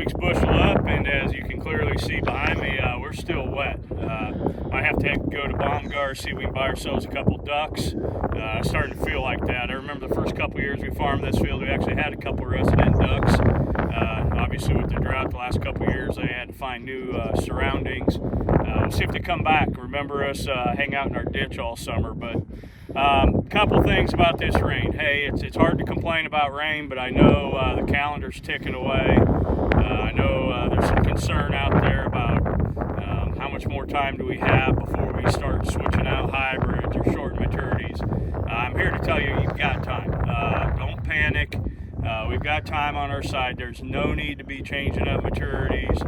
week's Bushel Up, and as you can clearly see behind me, we're still wet. Might have to go to Baumgar, see if we can buy ourselves a couple ducks. Starting to feel like that. I remember the first couple years we farmed this field, we actually had a couple resident ducks. Obviously with the drought the last couple years, they had to find new surroundings. We'll see if they come back. Remember us hang out in our ditch all summer. But couple things about this rain. Hey, it's hard to complain about rain, but I know the calendar's ticking away. I know there's some concern out there about how much more time do we have before we start switching out hybrids or short maturities. I'm here to tell you, you've got time. Don't panic. We've got time on our side. There's no need to be changing up maturities.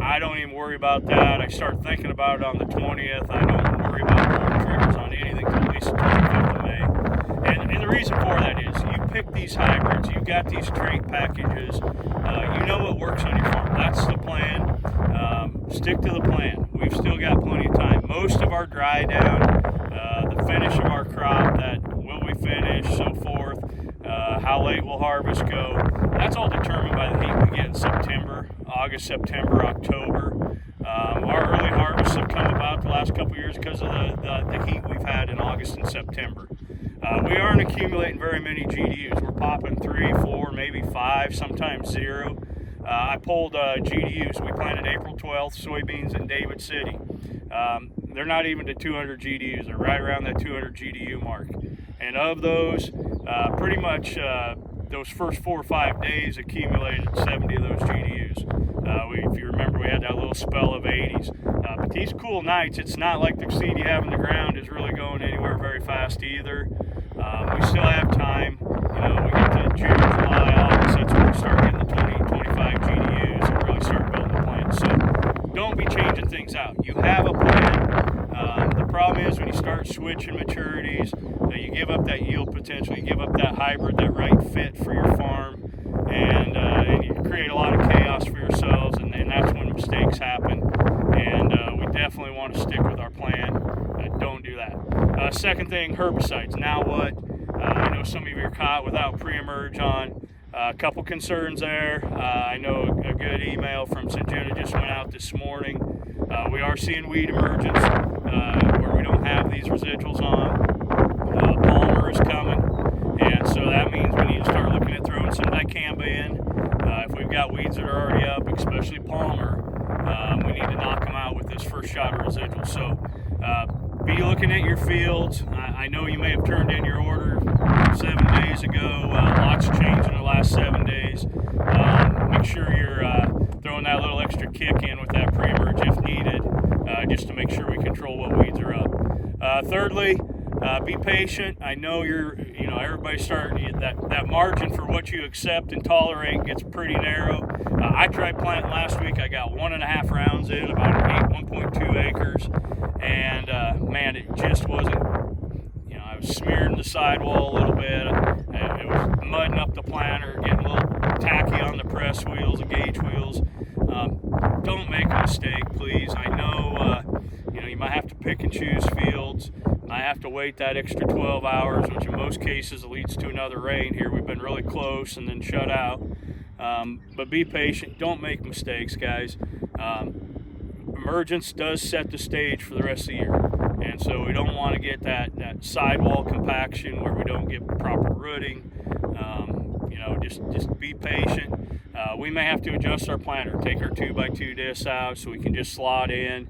I don't even worry about that. I start thinking about it on the 20th. I don't worry about pulling triggers on anything until at least the 25th of May. And the reason for that is you pick these hybrids, you've got these trait packages, you know what works on your farm. That's the plan. Stick to the plan. We've still got plenty of time. Most of our dry down, the finish of our crop, that will we finish, so forth, how late will harvest go, that's all determined by the heat we get in September, August, September, October. Our early harvests have come about the last couple of years because of the heat we've had in August and September. We aren't accumulating very many GDUs. We're popping 3, 4, maybe 5, sometimes 0. I pulled GDUs. We planted April 12th soybeans in David City. They're not even to 200 GDUs. They're right around that 200 GDU mark. And of those, pretty much those first 4 or 5 days accumulated 70 of those GDUs. If you remember, we had that little spell of 80s. But these cool nights, it's not like the seed you have in the ground is really going anywhere very fast either. We still have time. You know, we get to June, July, August, that's when we start getting the 20, 25 GDUs and really start building the plan. So don't be changing things out. You have a plan. The problem is when you start switching maturities, you give up that yield potential, you give up that hybrid, that right fit for your farm, and you create a lot of chaos for yourselves, and that's when mistakes happen. And we definitely want to stick with our plan. Don't do that. Second thing, herbicides. Now what? I know some of you are caught without pre-emerge on. A couple concerns there. I know a good email from Syngenta just went out this morning. We are seeing weed emergence where we don't have these residuals on. Palmer is coming, and so that means we need to start looking at throwing some Dicamba in. If we've got weeds that are already up, especially Palmer, we need to knock them out with this first shot of residuals. So be looking at your fields. I know you may have turned in your order 7 days ago. Lots changed in the last 7 days. Make sure you're throwing that little extra kick in with that pre-emerge if needed, just to make sure we control what weeds are up. Thirdly, be patient. I know everybody's starting, that margin for what you accept and tolerate gets pretty narrow. I tried planting last week. I got 1.5 rounds in, about 1.2 acres, and man, it just wasn't, I was smearing the sidewall a little bit. It was mudding up the planter, getting a little tacky on the press wheels, the gauge wheels. Don't make a mistake, please. I know, you might have to pick and choose fields. I have to wait that extra 12 hours, which in most cases leads to another rain here. We've been really close and then shut out. But be patient. Don't make mistakes, guys. Emergence does set the stage for the rest of the year. And so we don't want to get that sidewall compaction where we don't get proper rooting. Just be patient. We may have to adjust our planter, take our 2x2 discs out so we can just slot in,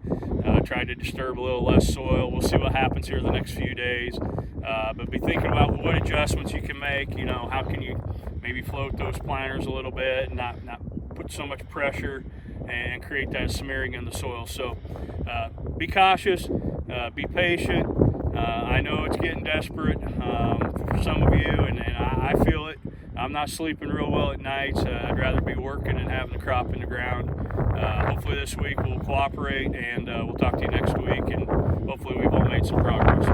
try to disturb a little less soil. We'll see what happens here the next few days. But be thinking about what adjustments you can make. How can you maybe float those planters a little bit and not put so much pressure and create that smearing in the soil. So be cautious, be patient. I know it's getting desperate for some of you, and I feel it. I'm not sleeping real well at nights. I'd rather be working and having the crop in the ground. Hopefully this week we'll cooperate, and we'll talk to you next week, and hopefully we've all made some progress.